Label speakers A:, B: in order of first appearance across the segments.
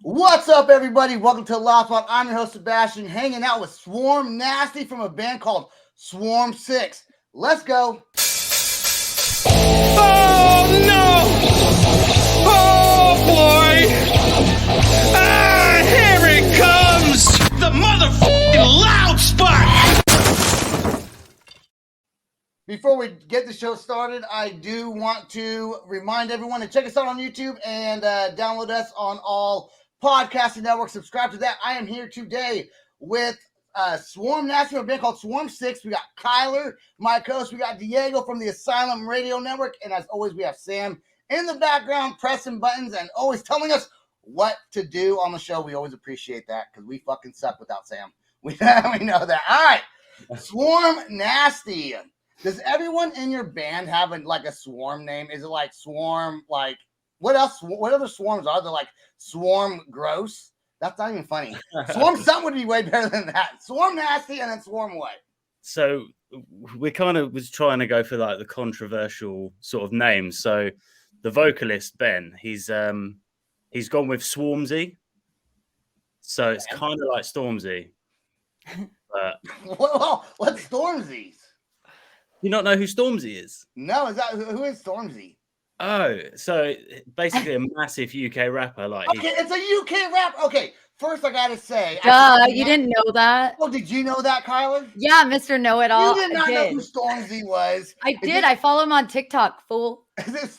A: What's up, everybody? Welcome to Loudspot. I'm your host, Sebastian, hanging out with Swarm Nasty from a band called Swarm6ix. Let's go.
B: Oh, no! Oh, boy! Ah, here it comes! The motherfucking loud spot!
A: Before we get the show started, I do want to remind everyone to check us out on YouTube and download us on all podcasting networks. Subscribe to that. I am here today with Swarm Nasty, a band called Swarm6ix. We got Kyler, my co-host. We got Diego from the Asylum Radio Network. And as always, we have Sam in the background pressing buttons and always telling us what to do on the show. We always appreciate that because we fucking suck without Sam. We know that. All right. Swarm Nasty. Does everyone in your band have a swarm name? Is it like Swarm, like what else? What other swarms are there? Like Swarm Gross? That's not even funny. Swarm Something would be way better than that. Swarm Nasty and then Swarm what?
C: So we kind of was trying to go for like the controversial sort of names. So the vocalist Ben, he's gone with Swarm6ix. So it's kind of like Stormzy. But
A: Well, what's Stormzy?
C: you not know who Stormzy is?
A: No, who is Stormzy?
C: Oh, so basically a massive UK rapper. Like
A: okay, it's a UK rapper. Okay, first I gotta say,
D: you didn't know that?
A: Oh, did you know that, Kyler?
D: Yeah, Mr. Know-It-All.
A: You did not know who Stormzy was.
D: I did. I follow him on TikTok, fool.
A: Is this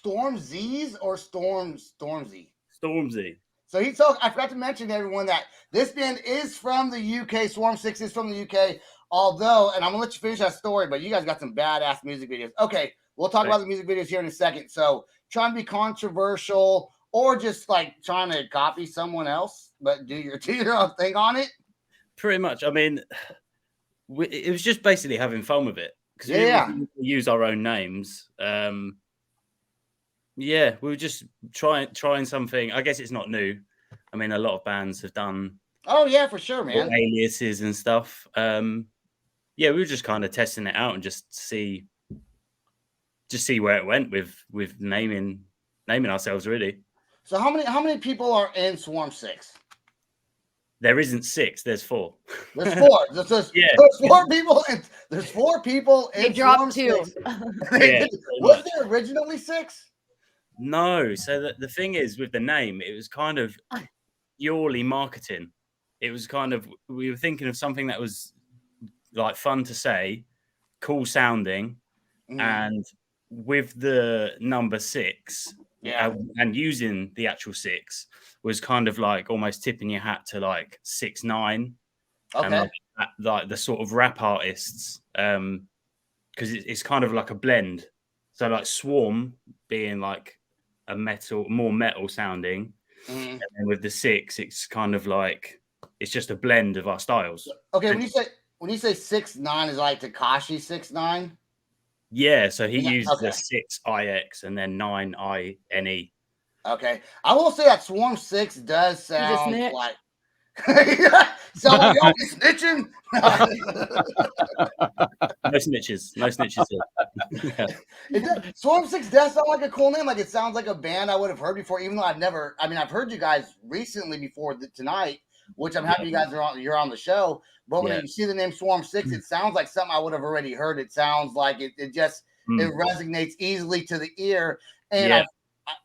A: Stormzy's or Stormzy?
C: Stormzy.
A: So I forgot to mention to everyone that this band is from the UK. Swarm6ix is from the UK. Although, and I'm gonna let you finish that story, but you guys got some badass music videos. Okay, we'll talk about the music videos here in a second. So, trying to be controversial or just like trying to copy someone else, but do your own thing on it.
C: Pretty much. I mean, it was just basically having fun with it because we use our own names. We were just trying something. I guess it's not new. I mean, a lot of bands have done.
A: Oh yeah, for sure, man.
C: Aliases and stuff. We were just kind of testing it out and just see where it went with naming ourselves, really.
A: So how many people are in Swarm6ix?
C: There isn't 6. There's 4.
A: There's 4. There's 4 people. There's 4 people in
D: They dropped 2.
A: Was there originally 6?
C: No. So the thing is with the name, it was kind of purely marketing. It was kind of, we were thinking of something that was like fun to say, cool sounding, and with the number 6, and using the actual 6 was kind of like almost tipping your hat to like 6ix9ine, and like the sort of rap artists, because it's kind of like a blend. So like Swarm being like a more metal sounding, and then with the 6, it's kind of like it's just a blend of our styles.
A: Okay, when you say 6ix9ine, is like Tekashi 6ix9ine?
C: Yeah, so he used the 6ix and then 9ine.
A: Okay, I will say that Swarm6ix does sound like so y'all be snitching.
C: No snitches.
A: Swarm6ix does sound like a cool name. Like it sounds like a band I would have heard before, even though I've heard you guys recently before tonight, which I'm happy you guys you're on the show. But when you see the name Swarm6ix, it sounds like something I would have already heard. It sounds like it resonates easily to the ear. And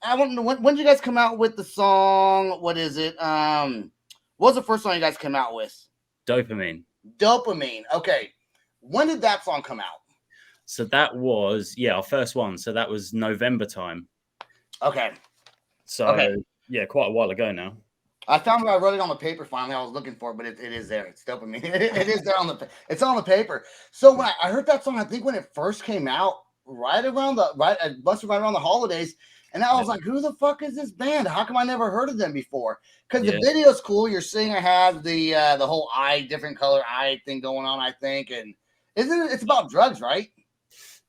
A: I want to know, when did you guys come out with the song? What is it? What was the first song you guys came out with?
C: Dopamine.
A: Okay. When did that song come out?
C: So that was our first one. So that was November time.
A: Okay.
C: So quite a while ago now.
A: I found I wrote it on the paper finally. I was looking for it, but it is there. It's Dopamine. It is there it's on the paper. So when I heard that song, I think when it first came out, right around the holidays, and I was like, who the fuck is this band? How come I never heard of them before? Because the video's cool. Your singer has the whole different color eye thing going on, I think. And it's about drugs, right?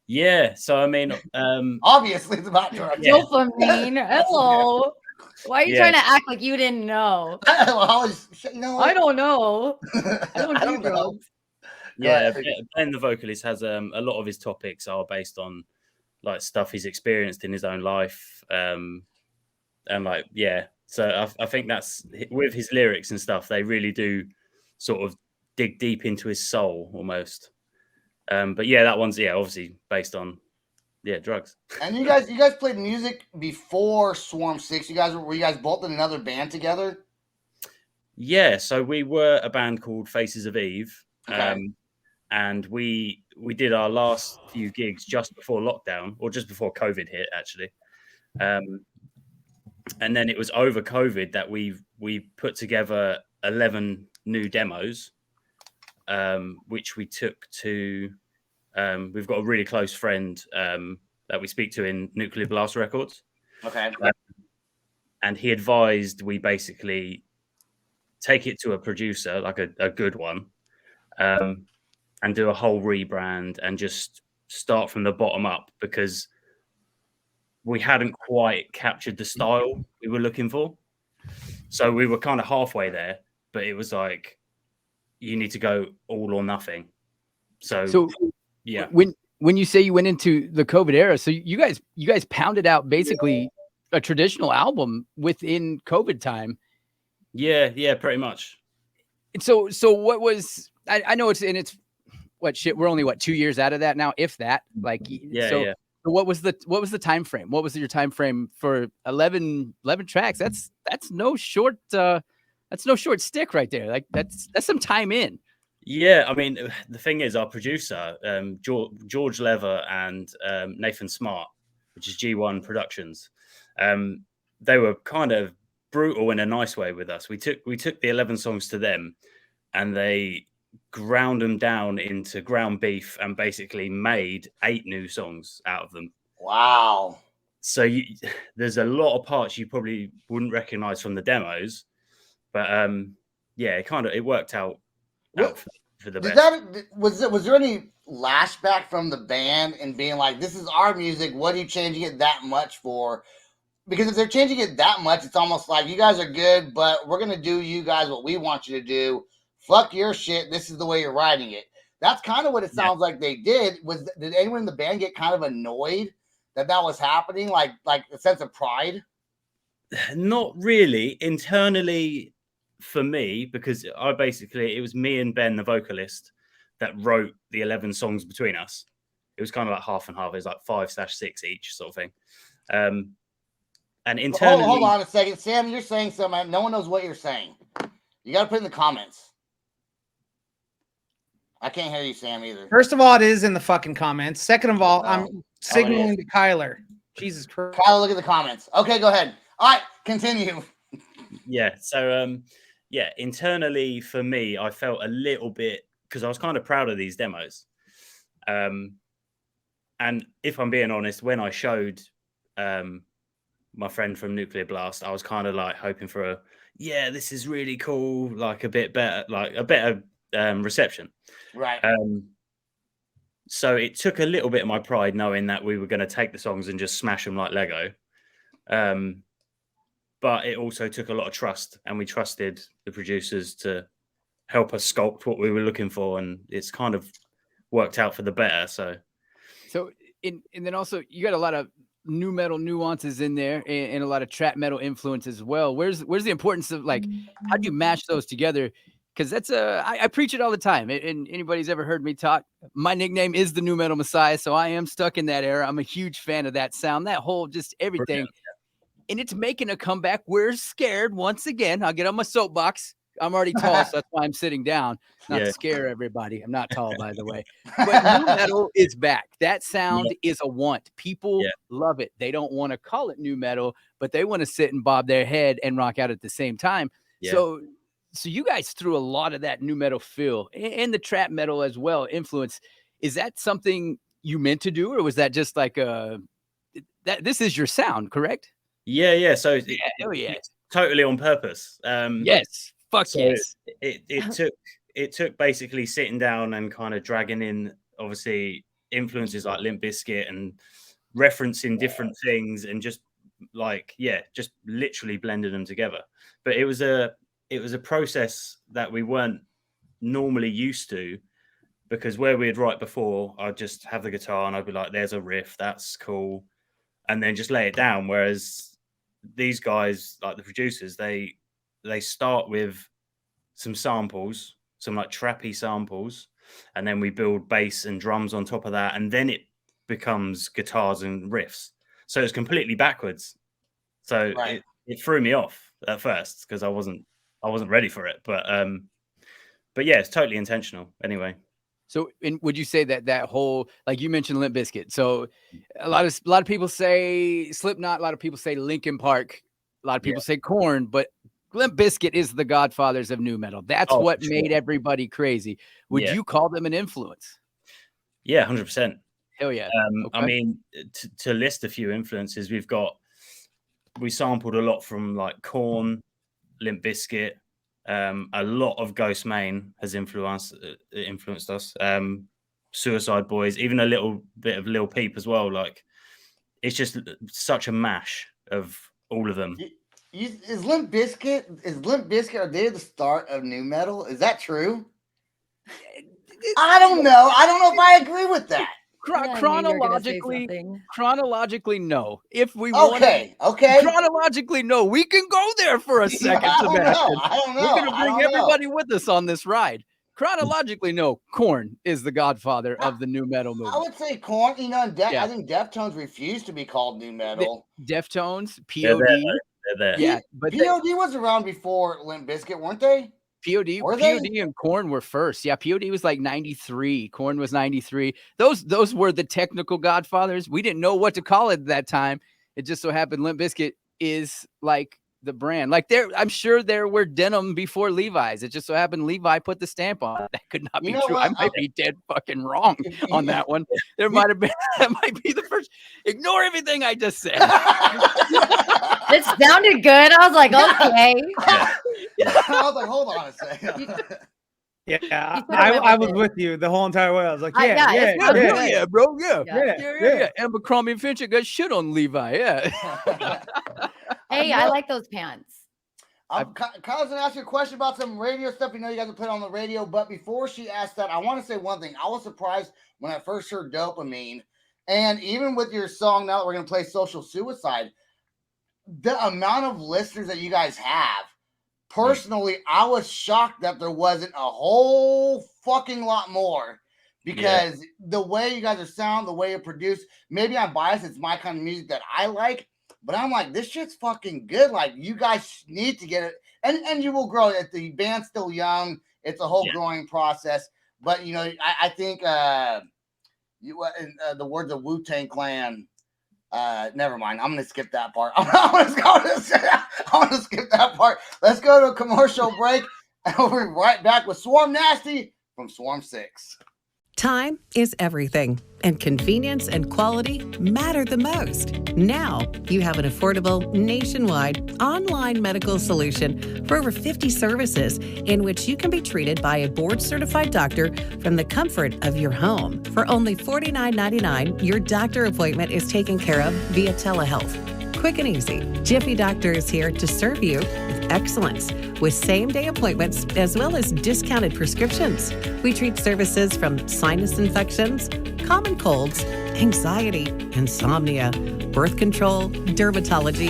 C: Yeah. So I mean,
A: obviously it's about drugs.
D: Dopamine. Hello. Why are you trying to act like you didn't know?
A: I
D: don't know. I don't do drugs.
C: Yeah, Ben, the vocalist, has a lot of his topics are based on like stuff he's experienced in his own life, and like So I think that's with his lyrics and stuff. They really do sort of dig deep into his soul almost. But yeah, that one's obviously based on drugs.
A: And you guys played music before Swarm6ix. Were you guys both in another band together?
C: Yeah, so we were a band called Faces of Eve,
A: Okay.
C: and we did our last few gigs just before lockdown, or just before COVID hit, actually. And then it was over COVID that we put together 11 new demos, which we took to. We've got a really close friend that we speak to in Nuclear Blast Records.
A: Okay.
C: And he advised we basically take it to a producer, like a good one, and do a whole rebrand and just start from the bottom up, because we hadn't quite captured the style we were looking for. So we were kind of halfway there, but it was like, you need to go all or nothing. So yeah.
E: When you say you went into the COVID era, so you guys pounded out basically a traditional album within COVID time.
C: Yeah, pretty much.
E: And so what was, I know it's we're only 2 years out of that now, if that, like,
C: yeah.
E: So what was the time frame? What was your time frame for 11 tracks? That's no short stick right there. Like that's some time in.
C: Yeah, I mean, the thing is, our producer, George Lever and Nathan Smart, which is G1 Productions, they were kind of brutal in a nice way with us. We took the 11 songs to them, and they ground them down into ground beef and basically made 8 new songs out of them.
A: Wow.
C: So there's a lot of parts you probably wouldn't recognize from the demos, but it worked out. For the best.
A: Was there any lashback from the band and being like, this is our music, what are you changing it that much for? Because if they're changing it that much, it's almost like, you guys are good, but we're going to do you guys what we want you to do. Fuck your shit. This is the way you're writing it. That's kind of what it sounds like they did. Did anyone in the band get kind of annoyed that was happening? Like a sense of pride?
C: Not really. Internally, for me, because it was me and Ben, the vocalist, that wrote the 11 songs between us. It was kind of like half and half. It was like 5/6 each sort of thing. And internally,
A: hold on a second, Sam. You're saying something. No one knows what you're saying. You got to put it in the comments. I can't hear you, Sam, either.
F: First of all, it is in the fucking comments. Second of all, I'm signaling to Kyler. Jesus Christ.
A: Kyler, look at the comments. Okay, go ahead. All right, continue.
C: Yeah. So, internally for me, I felt a little bit, because I was kind of proud of these demos. And if I'm being honest, when I showed my friend from Nuclear Blast, I was kind of like hoping for this is really cool, like a better reception.
A: Right.
C: So it took a little bit of my pride knowing that we were going to take the songs and just smash them like Lego. But it also took a lot of trust, and we trusted the producers to help us sculpt what we were looking for, and it's kind of worked out for the better. So
E: and then also you got a lot of nu metal nuances in there, and a lot of trap metal influence as well. Where's the importance of, like, how do you mash those together? Because that's I preach it all the time. And anybody's ever heard me talk, my nickname is the Nu Metal Messiah, so I am stuck in that era. I'm a huge fan of that sound, that whole just everything. Brilliant. And it's making a comeback. We're scared once again. I'll get on my soapbox. I'm already tall, so that's why I'm sitting down. Not to scare everybody. I'm not tall, by the way. But nu metal is back. That sound is a want. People love it. They don't want to call it nu metal, but they want to sit and bob their head and rock out at the same time. Yeah. So you guys threw a lot of that nu metal feel and the trap metal as well influence. Is that something you meant to do, or was that just like that this is your sound, correct?
C: Yeah. So it's totally on purpose.
E: Yes. Fuck so yes.
C: It took basically sitting down and kind of dragging in, obviously, influences like Limp Bizkit and referencing different things, and just literally blending them together. But it was a process that we weren't normally used to, because where we'd write before, I'd just have the guitar and I'd be like, there's a riff, that's cool, and then just lay it down. Whereas these guys, like the producers, they start with some samples, some like trappy samples, and then we build bass and drums on top of that, and then it becomes guitars and riffs. So it's completely backwards. So
A: Right.
C: it threw me off at first because I wasn't ready for it. But yeah, it's totally intentional anyway.
E: So, would you say that whole, like you mentioned, Limp Bizkit? So, a lot of people say Slipknot, a lot of people say Linkin Park, a lot of people say Korn, but Limp Bizkit is the godfathers of nu metal. That's what made everybody crazy. Would you call them an influence?
C: Yeah, 100%.
E: Hell yeah.
C: I mean, to list a few influences, we sampled a lot from like Korn, Limp Bizkit. A lot of Ghost Main has influenced us. Suicide Boys, even a little bit of Lil Peep as well. Like, it's just such a mash of all of them.
A: Is Limp Bizkit, are they the start of nu metal? Is that true? I don't know. I don't know if I agree with that.
E: Chronologically, no. If we
A: okay,
E: chronologically, no. We can go there for a second.
A: I don't know.
E: We're gonna bring everybody with us on this ride. Chronologically, no. Korn is the godfather of the nu metal movement.
A: I would say Korn. You know, I think Deftones refused to be called nu metal.
E: Deftones, POD.
C: They're there.
E: Yeah, but
A: POD was around before Limp Bizkit, weren't they?
E: POD and Korn were first. Yeah, POD was like 93. Korn was 93. Those were the technical godfathers. We didn't know what to call it at that time. It just so happened Limp Bizkit is like the brand. Like I'm sure there were denim before Levi's. It just so happened Levi put the stamp on it. That could not be true. I might be dead fucking wrong on that one. There might have been, that might be the first. Ignore everything I just said.
D: It sounded good. I was like, okay.
A: I was like, hold on a second.
F: Yeah, I was with you the whole entire way. I was like, yeah,
E: bro, yeah. Abercrombie and Fitch got shit on Levi, yeah.
D: Hey, I like those pants.
A: Kyle's gonna ask you a question about some radio stuff. You know, you guys have put on the radio, but before she asked that, I want to say one thing. I was surprised when I first heard Dopamine, and even with your song now that we're gonna play Social Suicide, the amount of listeners that you guys have. Personally, I was shocked that there wasn't a whole fucking lot more because the way you guys are sound, the way you produce, maybe I'm biased. It's my kind of music that I like, but I'm like, this shit's fucking good. Like, you guys need to get it, and you will grow. The band's still young. It's a whole growing process. But you know, I think the words of Wu-Tang Clan. Never mind. I'm gonna skip that part. I'm gonna skip that part. Let's go to a commercial break, and we'll be right back with Swarm Nasty from Swarm6ix.
G: Time is everything, and convenience and quality matter the most. Now, you have an affordable, nationwide, online medical solution for over 50 services in which you can be treated by a board-certified doctor from the comfort of your home. For only $49.99, your doctor appointment is taken care of via telehealth. Quick and easy, Jiffy Doctor is here to serve you with excellence, with same-day appointments as well as discounted prescriptions. We treat services from sinus infections, common colds, anxiety, insomnia, birth control, dermatology,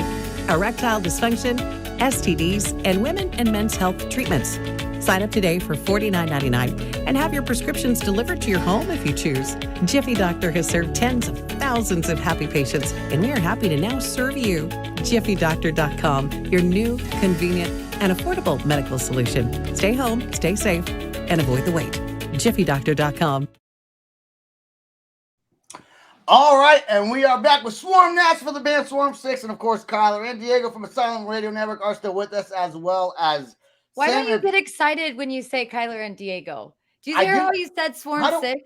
G: erectile dysfunction, STDs, and women and men's health treatments. Sign up today for $49.99 and have your prescriptions delivered to your home if you choose. Jiffy Doctor has served tens of thousands of happy patients, and we are happy to now serve you. JiffyDoctor.com, your new, convenient, and affordable medical solution. Stay home, stay safe, and avoid the wait. JiffyDoctor.com.
A: All right, and we are back with Swarm Nats for the band Swarm6ix, and of course, Kyler and Diego from Asylum Radio Network are still with us, as well as
D: Why don't you get excited when you say Kyler and Diego? Do you hear how you said Swarm6ix?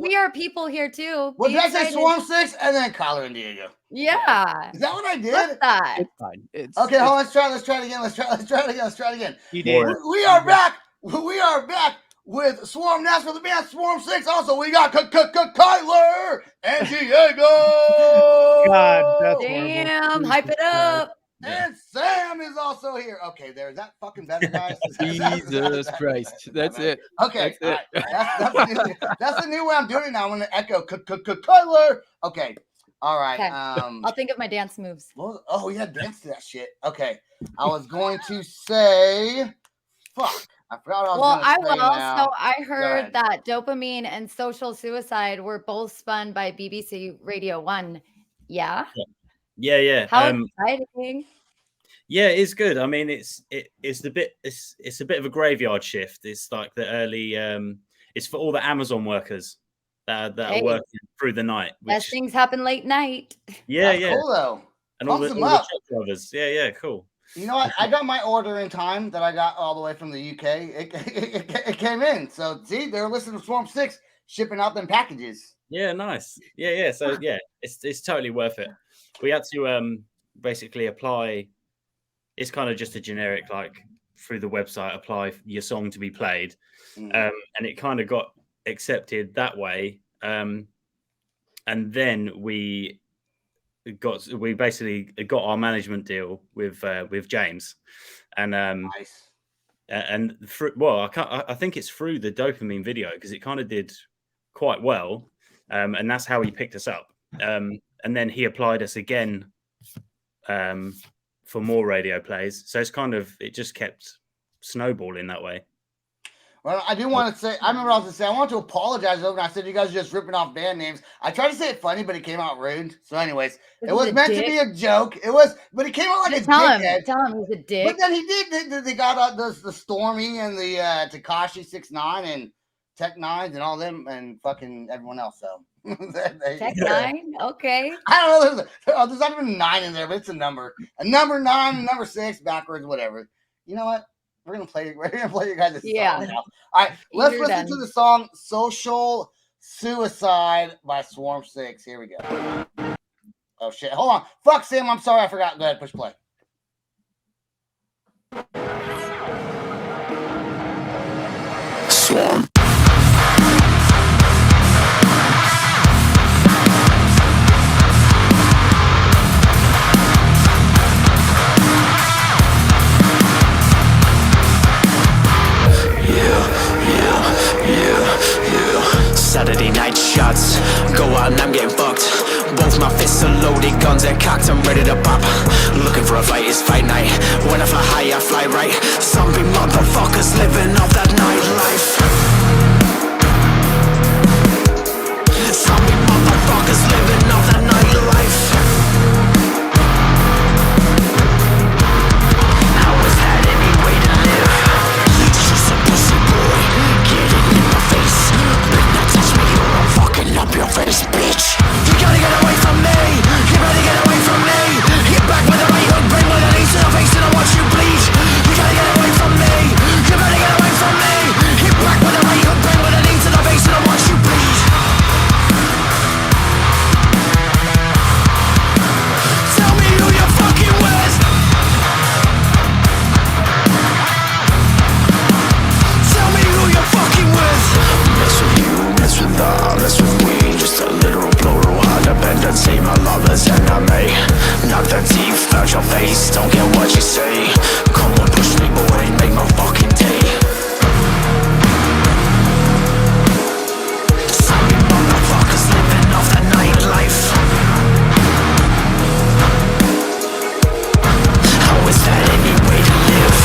D: We are people here too.
A: Well, did I say Swarm6ix and then Kyler and Diego?
D: Yeah.
A: Is that what I did?
E: It's fine.
A: Okay, hold on. Let's try it again. Let's try it again.
F: You did.
A: We are back. We are back with Swarm Nats for the band Swarm6ix. Also, we got Kyler and Diego.
F: God, that's
D: damn,
F: horrible.
D: hype it up.
A: And Sam is also here. Okay, there's that fucking better, guys.
E: Jesus Christ. That's it.
A: Okay,
E: That's it.
A: that's the new way I'm doing it now. I'm going to echo Kyler. Okay. All right.
D: Okay. I'll think of my dance moves.
A: Oh, yeah, dance to that shit. Okay. I was going to say, fuck. I forgot what I was going to say now.
D: So I heard that dopamine and social suicide were both spun by BBC Radio 1. Yeah?
C: Yeah.
D: How exciting.
C: Yeah, it's good. I mean, it's a bit of a graveyard shift. It's like the early it's for all the Amazon workers that are working through the night.
D: Best things happen late night.
C: Yeah,
A: That's cool though.
C: And all the truck drivers. Yeah, cool.
A: You know what? I got my order in time that I got all the way from the UK. It came in. So see, they're listening to Swarm6ix shipping out them packages.
C: Yeah, nice. Yeah. So yeah, it's totally worth it. We had to basically apply. It's kind of just a generic, like through the website, apply your song to be played, and it kind of got accepted that way. And then we basically got our management deal with James, and
A: nice.
C: And I think it's through the dopamine video because it kind of did quite well, and that's how he picked us up. And then he applied us again for more radio plays. So it's kind of, it just kept snowballing that way.
A: Well, I do want to say, I remember I was going to say, I want to apologize over. I said you guys are just ripping off band names. I tried to say it funny, but it came out rude. So anyways, it was meant to be a joke. But it came out like a dickhead.
D: Tell him he's a dick.
A: But then he did. They got the Stormy and the Tekashi 6ix9ine and Tech Nines and all them and fucking everyone else. So
D: Tech 9? Okay.
A: I don't know. There's not even a 9 in there, but it's a number. A number 9, a number 6, backwards, whatever. You know what? We're gonna play you guys this song now. All right, let's listen to the song "Social Suicide" by Swarm6ix. Here we go. Oh shit! Hold on. Fuck Sam. I'm sorry. I forgot. Go ahead. Push play.
B: Swarm. Saturday night shots, go out and I'm getting fucked. Both my fists are loaded, guns are cocked, I'm ready to pop. Looking for a fight, it's fight night. When I fly high, I fly right. Some big motherfuckers living off that nightlife. Some big motherfuckers living off that nightlife. How is that any way to live? It's just a pussy boy, getting in my face. Fucking up your face, bitch. You gotta get away from me. You better get away from me. Hit back with a right hook, bring with an ace to the face and I watch you bleed. You gotta get away from me. You better get away from me. Hit back with a right hook, bring with an ace to the face and I watch you bleed. Tell me who you're fucking with. Tell me who you're fucking with. Mess with you, mess with them, mess with me. Just a literal plural dependency. My lover's enemy. Knock the teeth out your face. Don't care what you say. Come on, push me, boy, make my fucking day. Some motherfuckers living off that nightlife. How is that any way to live?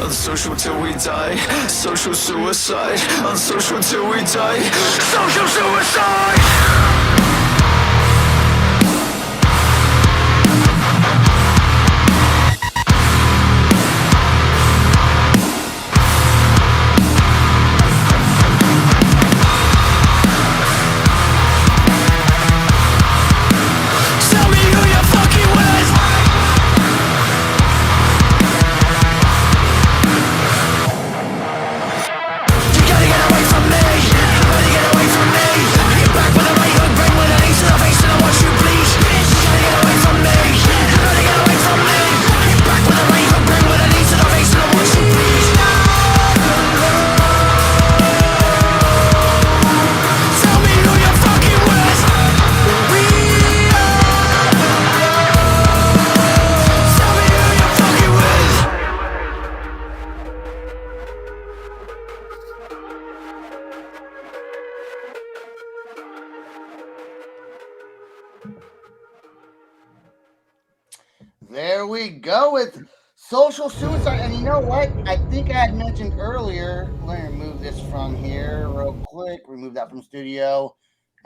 B: Unsocial till we die. Social suicide. Unsocial till we die. Social suicide. Tell me who you're fucking with. You gotta get away from me. You better get away from me. Get back with a right hook.
A: there we go with social suicide. And you know what? I think I had mentioned earlier. Let me remove this from here real quick. Remove that from studio.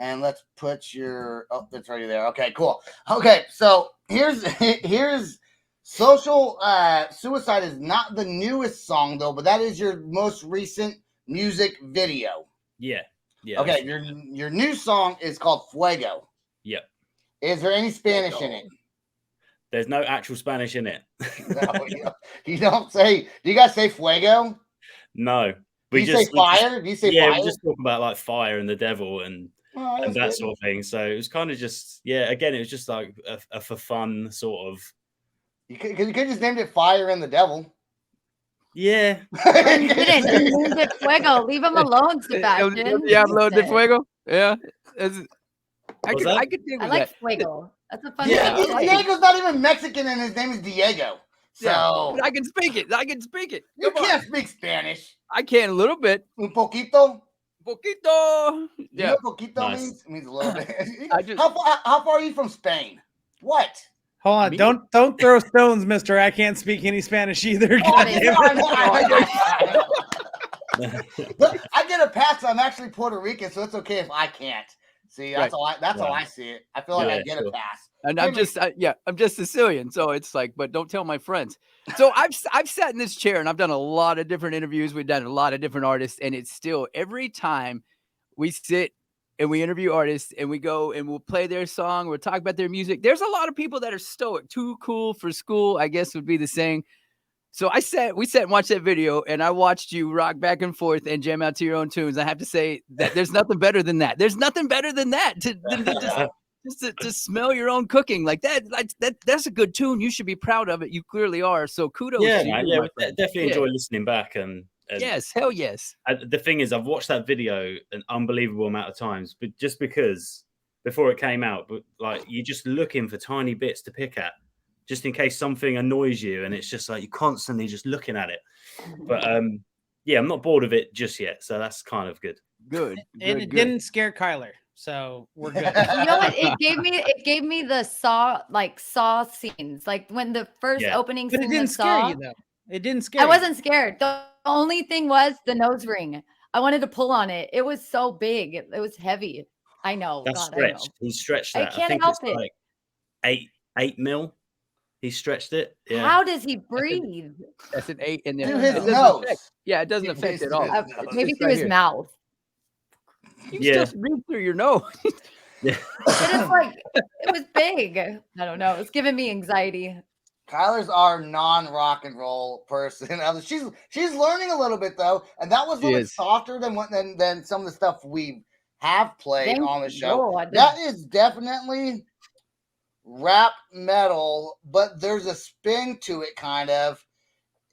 A: And let's put your that's already there. Okay, cool. Okay, so here's social suicide is not the newest song though, but that is your most recent music video.
C: Yeah.
A: Okay, your new song is called Fuego.
C: Yep.
A: Is there any Spanish in it?
C: There's no actual Spanish in it.
A: No, you don't say. Do you guys say fuego?
C: No.
A: Do you say fire? Do you say fire?
C: Yeah, we just talk about like fire and the devil and that sort of thing. So it was kind of just, again, it was just like a for fun sort of.
A: You could just named it Fire and the Devil.
C: Yeah.
D: You didn't. You named it Fuego. Leave him alone, Sebastian.
E: Diablo de Fuego. Yeah. I could
D: I like Fuego. That's a fun
A: name. Diego's not even Mexican and his name is Diego. So
E: I can speak it.
A: You can't speak Spanish.
E: I can a little bit.
A: Un poquito.
E: Poquito.
A: You know what poquito means? It means a little bit. How far are you from Spain? What?
F: Hold on. Don't throw stones, mister. I can't speak any Spanish either.
A: I get a pass. I'm actually Puerto Rican, so it's okay if I can't. See, that's how I see it. I feel like I get a pass.
E: And I'm just Sicilian, so it's like, but don't tell my friends. So I've sat in this chair and I've done a lot of different interviews. We've done a lot of different artists, and it's still every time we sit and we interview artists and we go and we'll play their song, we'll talk about their music. There's a lot of people that are stoic, too cool for school, I guess would be the saying. So we sat and watched that video, and I watched you rock back and forth and jam out to your own tunes. I have to say that there's nothing better than that. There's nothing better than that to smell your own cooking like that. That's a good tune. You should be proud of it. You clearly are. So kudos.
C: Yeah,
E: to
C: man.
E: you,
C: Yeah, definitely enjoy listening back. And
E: yes, hell yes.
C: The thing is, I've watched that video an unbelievable amount of times, but just because before it came out, but like you're just looking for tiny bits to pick at, just in case something annoys you, and it's just like you're constantly just looking at it. But I'm not bored of it just yet, so that's kind of good.
F: Good. Didn't scare Kyler, so we're good.
D: You know what? It gave me the Saw scenes, like when the first opening
F: but
D: scene
F: it didn't
D: was
F: scare
D: Saw.
F: you though. It didn't scare.
D: I wasn't scared. The only thing was the nose ring. I wanted to pull on it. It was so big. It was heavy. I know.
C: That's
D: God,
C: stretched.
D: I know.
C: He stretched
D: I
C: that.
D: can't
C: think
D: help
C: it's
D: it.
C: Like 8 mil. He stretched it. Yeah.
D: How does he breathe?
E: That's an 8 in there.
A: Through his nose.
E: It doesn't affect at all.
D: Maybe through his mouth.
E: You can still breathe through your nose.
C: Yeah.
D: But it's like it was big. I don't know. It's giving me anxiety.
A: Kyler's our non-rock and roll person. She's learning a little bit though, and that was a little bit softer than some of the stuff we have played on the show.
D: Lord.
A: That is definitely rap metal, but there's a spin to it, kind of.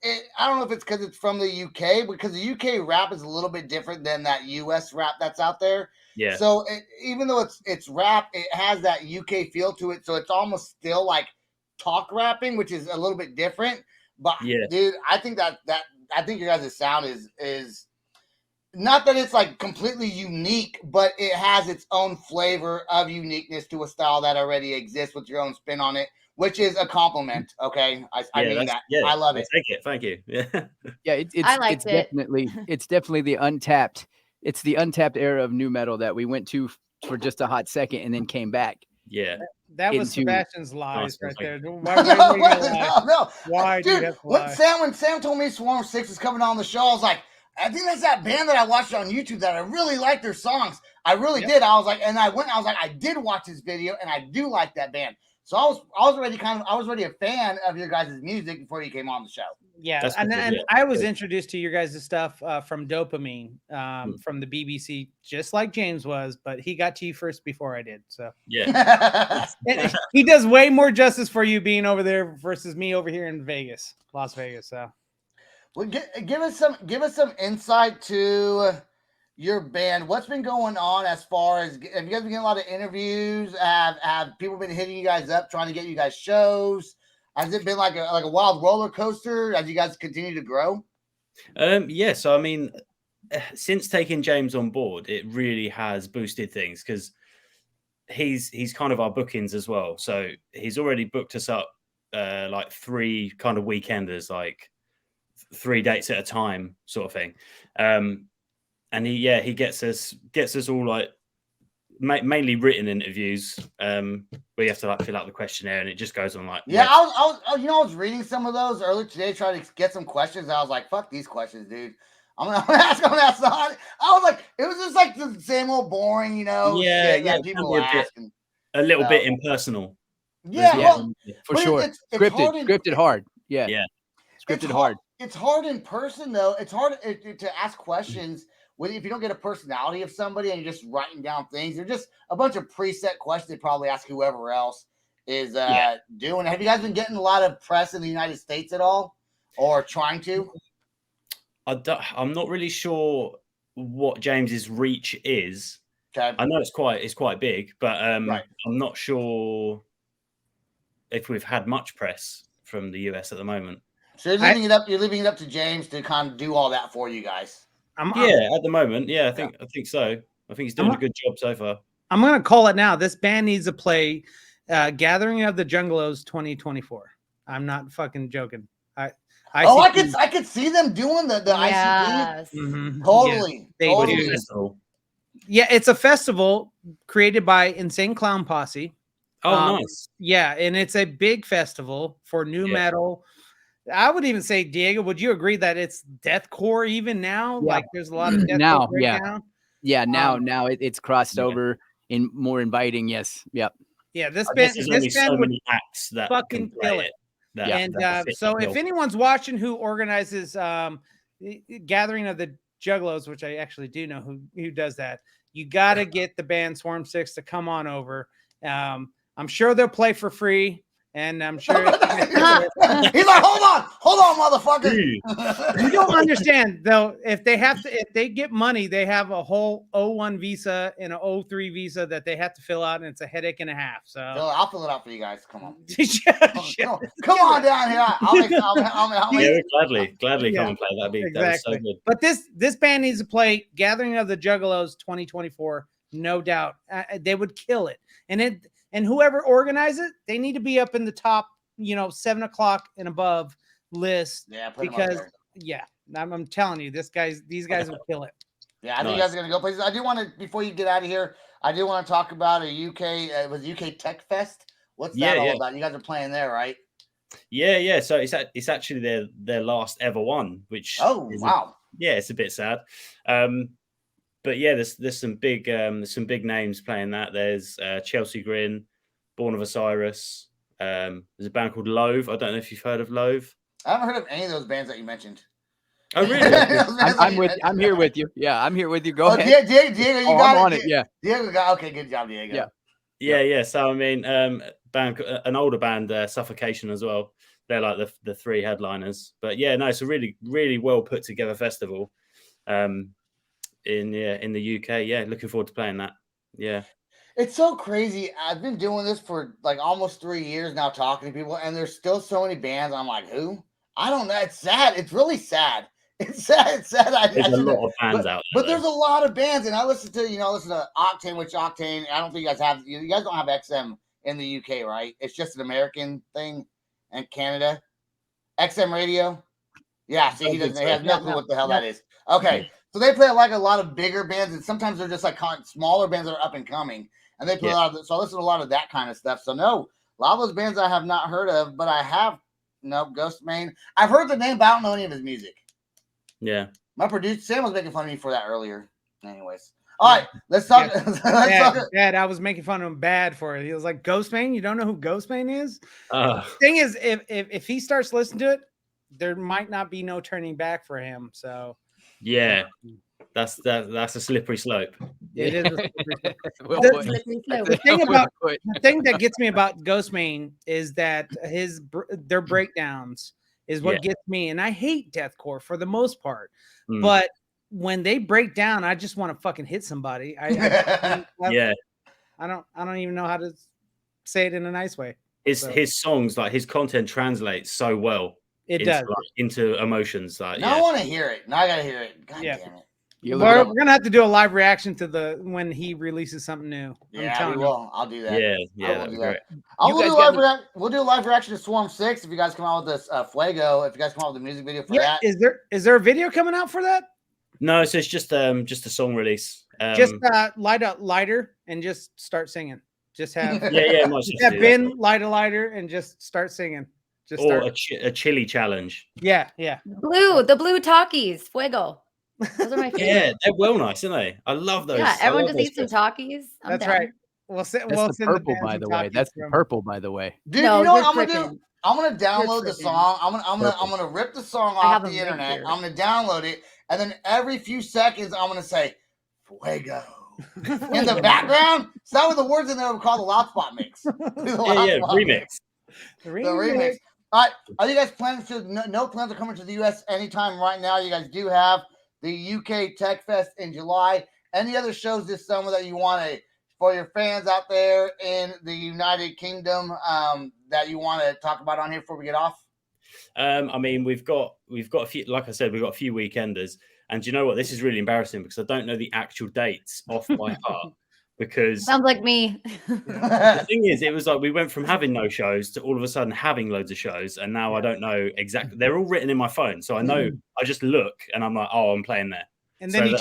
A: I don't know if it's because it's from the UK, because the UK rap is a little bit different than that US rap that's out there.
C: Yeah.
A: So even though it's rap, it has that UK feel to it. So it's almost still like talk rapping, which is a little bit different. But dude, I think I think your guys' sound is not that it's like completely unique, but it has its own flavor of uniqueness to a style that already exists with your own spin on it, which is a compliment. Okay. I mean that.
C: Yeah,
A: I love it.
C: Take it. Thank you. Yeah.
E: It's definitely the untapped. It's the untapped era of nu-metal that we went to for just a hot second and then came back.
C: Yeah.
F: That was Sebastian's lies right there. Why
A: do you have to lie? When Sam told me Swarm6ix is coming on the show, I was like, I think that's that band that I watched on YouTube that I really like their songs. I really did. I was like, I did watch this video and I do like that band. So I was already a fan of your guys' music before you came on the show.
F: Yeah, and I was introduced to your guys' stuff from Dopamine, from the BBC, just like James was, but he got to you first before I did. So
C: yeah,
F: he does way more justice for you being over there versus me over here in Vegas, Las Vegas. So,
A: well, give us some insight to your band. What's been going on as far as, have you guys been getting a lot of interviews? Have people been hitting you guys up trying to get you guys shows? Has it been like a wild roller coaster as you guys continue to grow?
C: Yeah. So I mean, since taking James on board, it really has boosted things because he's kind of our bookings as well. So he's already booked us up like 3 kind of weekenders, like 3 dates at a time, sort of thing. And he gets us all like mainly written interviews, where you have to like fill out the questionnaire, and it just goes on like
A: I was reading some of those earlier today, trying to get some questions. I was like, fuck these questions, dude. I'm gonna ask. I was like, it was just like the same old boring, shit that people ask.
C: A little bit impersonal.
E: For sure.
A: It's
E: scripted hard. Yeah. Scripted hard.
A: It's hard in person though. It's hard to ask questions if you don't get a personality of somebody and you're just writing down things. They're just a bunch of preset questions they probably ask whoever else is doing. Have you guys been getting a lot of press in the United States at all, or trying to?
C: I'm not really sure what James's reach is. Okay. I know it's quite big, but I'm not sure if we've had much press from the US at the moment.
A: So you're leaving it up to James to kind of do all that for you guys.
C: At the moment, I think so. I think he's doing a good job so far.
F: I'm gonna call it now. This band needs to play Gathering of the Jungleos 2024. I'm not fucking joking.
A: I could see them doing the ICP.
F: Mm-hmm.
A: Totally.
F: Yeah, it's a festival created by Insane Clown Posse.
C: Oh, nice.
F: Yeah, and it's a big festival for nu metal. I would even say, Diego, would you agree that it's deathcore even now?
E: Yeah.
F: Like, there's a lot of deathcore
E: now. Yeah, now it's crossed over in more inviting. Yes. Yep.
F: Yeah, this band would
C: acts that
F: fucking kill it. So if anyone's watching who organizes Gathering of the Juggalos, which I actually do know who does that, you got to get the band Swarm6ix to come on over. I'm sure they'll play for free, and I'm sure
A: he's like, hold on, motherfucker.
F: You don't understand though. If they get money, they have a whole O1 visa and an O3 visa that they have to fill out, and it's a headache and a half. So
A: I'll fill it out for you guys. Come on, come on down here.
C: I'll gladly come and play. That'd be so good.
F: But this band needs to play Gathering of the Juggalos 2024, no doubt. They would kill it, and whoever organizes it, they need to be up in the top, 7 o'clock and above list.
A: Yeah,
F: because I'm telling you, these guys will kill it.
A: Yeah, I think you guys are gonna go places. I do want to, before you get out of here, I do want to talk about a UK. It was UK Tech Fest. What's that all about? You guys are playing there, right?
C: Yeah. So it's actually their last ever one, which
A: wow.
C: It's a bit sad. But yeah, there's some big names playing that. There's Chelsea Grin, Born of Osiris. There's a band called Loathe. I don't know if you've heard of Loathe.
A: I haven't heard of any of those bands that you mentioned.
C: Oh really?
E: I'm here with you. Yeah, I'm here with you. Go ahead.
A: Diego, you got
E: I'm on it. Yeah.
A: Diego got okay. Good job, Diego.
C: Yeah. So I mean, an older band, Suffocation as well. They're like the 3 headliners. But yeah, no, it's a really, really well put together festival. In the UK. Yeah, looking forward to playing that. Yeah.
A: It's so crazy. I've been doing this for like almost 3 years now, talking to people, and there's still so many bands. I'm like, who? I don't know. It's sad. It's really sad. It's sad.
C: There's a lot of bands out there.
A: But there's a lot of bands, and I listen to Octane, which Octane, I don't think you guys have. You guys don't have XM in the UK, right? It's just an American thing, and Canada. XM Radio. Yeah, see, he has no clue what the hell that is. Okay. So they play like a lot of bigger bands, and sometimes they're just like smaller bands that are up and coming, and they play a lot of. So I listen to a lot of that kind of stuff. So no, a lot of those bands I have not heard of, but I have. Ghostmain. I've heard the name, but I don't know any of his music.
C: Yeah,
A: my producer Sam was making fun of me for that earlier. Anyways, all right, let's talk.
F: Dad, I was making fun of him bad for it. He was like, "Ghostmain, you don't know who Ghostmain is?" Thing is, if he starts listening to it, there might not be no turning back for him. So.
C: Yeah, that's a slippery slope.
F: It is a slippery slope. The thing that gets me about Ghostmain is that their breakdowns is what gets me, and I hate deathcore for the most part. But when they break down, I just want to fucking hit somebody. I don't even know how to say it in a nice way.
C: His songs, like his content, translates so well.
F: It does
C: into emotions. Like,
A: now I want to hear it. Now I gotta hear it. God damn it.
F: We're gonna have to do a live reaction to when he releases something new.
A: Yeah, we will. I'll do that.
C: Yeah, that'd be great.
A: We'll do a live reaction to Swarm6ix if you guys come out with this Fuego. If you guys come out with a music video for that.
F: Is there a video coming out for that?
C: No, so it's just a song release.
F: Just light a lighter and just start singing. Just have
C: have
F: Ben light a lighter and just start singing.
C: A chili challenge.
F: Yeah.
D: The blue talkies, Fuego. Those are my favorite.
C: Yeah, they're well nice, aren't they? I love those.
D: Yeah, everyone just eats some talkies.
F: That's right.
E: That's the purple, by the way. That's the purple, by the way.
A: Dude, you know what I'm gonna do? I'm gonna download the song. I'm gonna rip the song off the internet. I'm gonna download it, and then every few seconds I'm gonna say Fuego in the background. Some of the words in there we call the loud spot mix.
C: Remix.
A: The remix. All right, are you guys planning to? No plans are coming to the U.S. anytime right now. You guys do have the UK Tech Fest in July. Any other shows this summer that you want to, for your fans out there in the United Kingdom, that you want to talk about on here before we get off?
C: I mean, we've got a few. Like I said, we've got a few weekenders, and do you know what? This is really embarrassing because I don't know the actual dates off by heart. Because
D: sounds like me.
C: The thing is, it was like we went from having no shows to all of a sudden having loads of shows, and now I don't know exactly. They're all written in my phone, so I know. I just look and I'm like, oh, I'm playing there.
F: And then you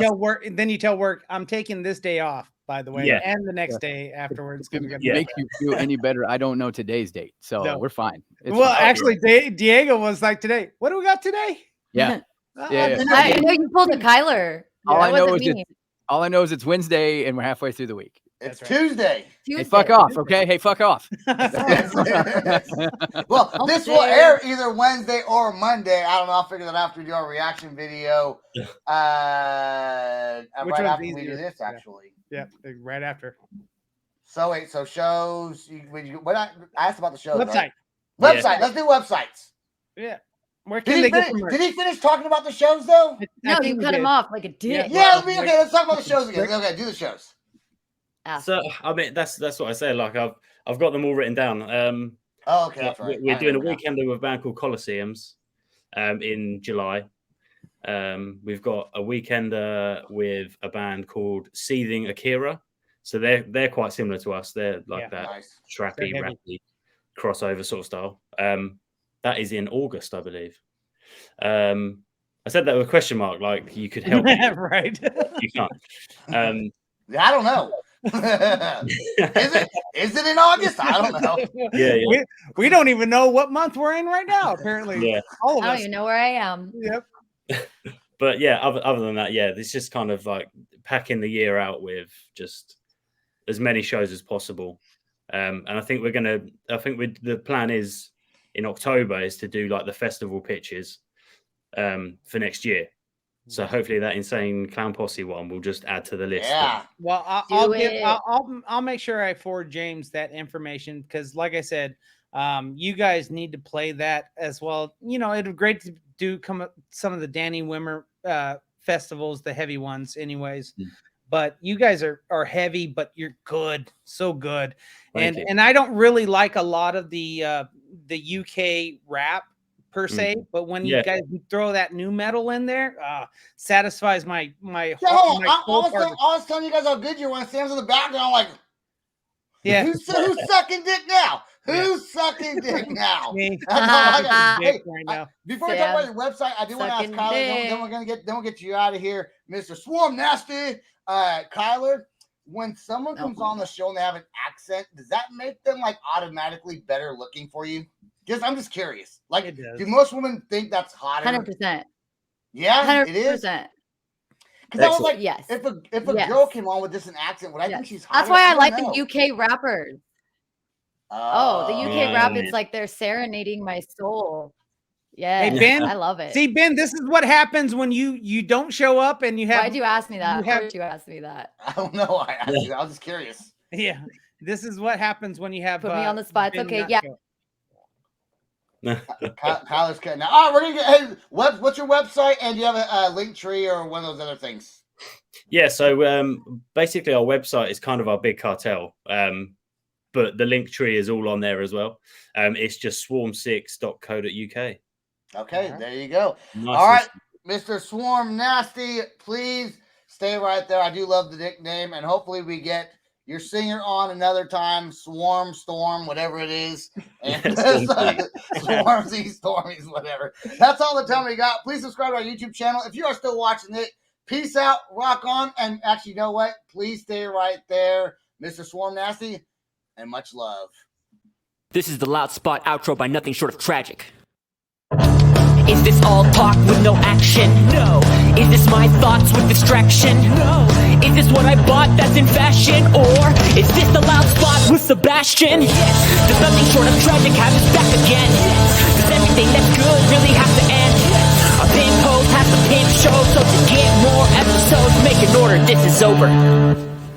F: tell work, I'm taking this day off, by the way, and the next day afterwards.
E: Make you feel any better? I don't know today's date, so we're fine.
F: Actually, Diego was like, today. What do we got today?
E: Yeah,
D: I know you pulled a Kyler.
E: All I know is it's Wednesday and we're halfway through the week.
A: It's Tuesday.
E: Hey, fuck off, okay? Hey, fuck off.
A: Well, this will air either Wednesday or Monday. I don't know. I'll figure that out after we do our reaction video. Right after we do this, actually.
F: Yeah, right after.
A: So wait, shows. I asked about the shows.
F: Website.
A: Right? Website. Let's do websites.
F: Yeah. Where can they get
A: did he finish talking about the shows though?
D: No, you cut him off like a dick.
A: Yeah, okay, let's talk about the shows again. Okay, do the shows.
C: So I mean that's what I say. Like I've got them all written down.
A: Okay, that's right.
C: We're doing a weekender with a band called Colosseums in July. We've got a weekender with a band called Seething Akira. So they're quite similar to us. They're like that trappy, rappy crossover sort of style. That is in August, I believe. I said that with a question mark, like you could help.
F: Right.
C: You can't.
A: I don't know. Is it in August? I don't know.
C: Yeah.
F: We don't even know what month we're in right now, apparently.
C: Yeah.
F: All of us.
D: I don't even know where I am.
F: Yep.
C: But yeah, other than that, it's just kind of like packing the year out with just as many shows as possible. And I think the plan is in October is to do like the festival pitches for next year. So hopefully that Insane Clown Posse one will just add to the list.
A: Yeah.
F: Well, I'll make sure I forward James that information because, like I said, you guys need to play that as well. You know, it'd be great to do some of the Danny Wimmer festivals, the heavy ones, anyways. But you guys are heavy, but you're good, so good. And I don't really like a lot of the UK rap per se, but when you guys throw that nu metal in there, satisfies my
A: I was telling you guys how good you were when Sam's in the background, like, who's sucking dick now? Who's sucking dick now? Before I talk about your website, I do want to ask Kyler. Then we'll get you out of here, Mr. Swarm6ix. Kyler, when someone comes on the show and they have an accent, does that make them like automatically better looking for you? I'm just curious. Like, do most women think that's hotter?
D: 100%.
A: Yeah, 100%. It is. Because I was like,
D: yes.
A: If a girl came on with just an accent, would I think she's hotter?
D: That's why I like the UK rappers. The UK rap, it's like they're serenading my soul. Yeah,
F: hey, Ben,
D: I love it.
F: See, Ben, this is what happens when you don't show up and you have.
D: Why'd you ask me that? Why'd you ask me that?
A: I don't know. I was just curious.
F: Yeah, this is what happens when you have.
D: Put me on the spot. It's okay. Yeah.
A: Kyler's cutting now. All right, we're gonna get. Hey, what's your website? And do you have a link tree or one of those other things?
C: Yeah. So basically, our website is kind of our big cartel. But the link tree is all on there as well. It's just swarm6ix.co.uk.
A: Okay, there you go. Nice. All right, Mr. Swarm Nasty, please Stay right there. I do love the nickname, and hopefully we get your singer on another time. Storm, whatever it is. And Swarm6ix, Stormies, whatever. That's all the time we got. Please subscribe to our YouTube channel. If you are still watching it, peace out, rock on, and actually, you know what? Please stay right there, Mr. Swarm Nasty, and much love.
H: This is the Loud Spot outro by Nothing Short of Tragic. Is this all talk with no action? No. Is this my thoughts with distraction? No. Is this what I bought that's in fashion? Or is this the Loud Spot with Sebastian? Yes. Does Nothing Short of Tragic have his back again? Yes. Does everything that's good really have to end? Yes. A pimp host has to pimp show, so to get more episodes, make an order, this is over.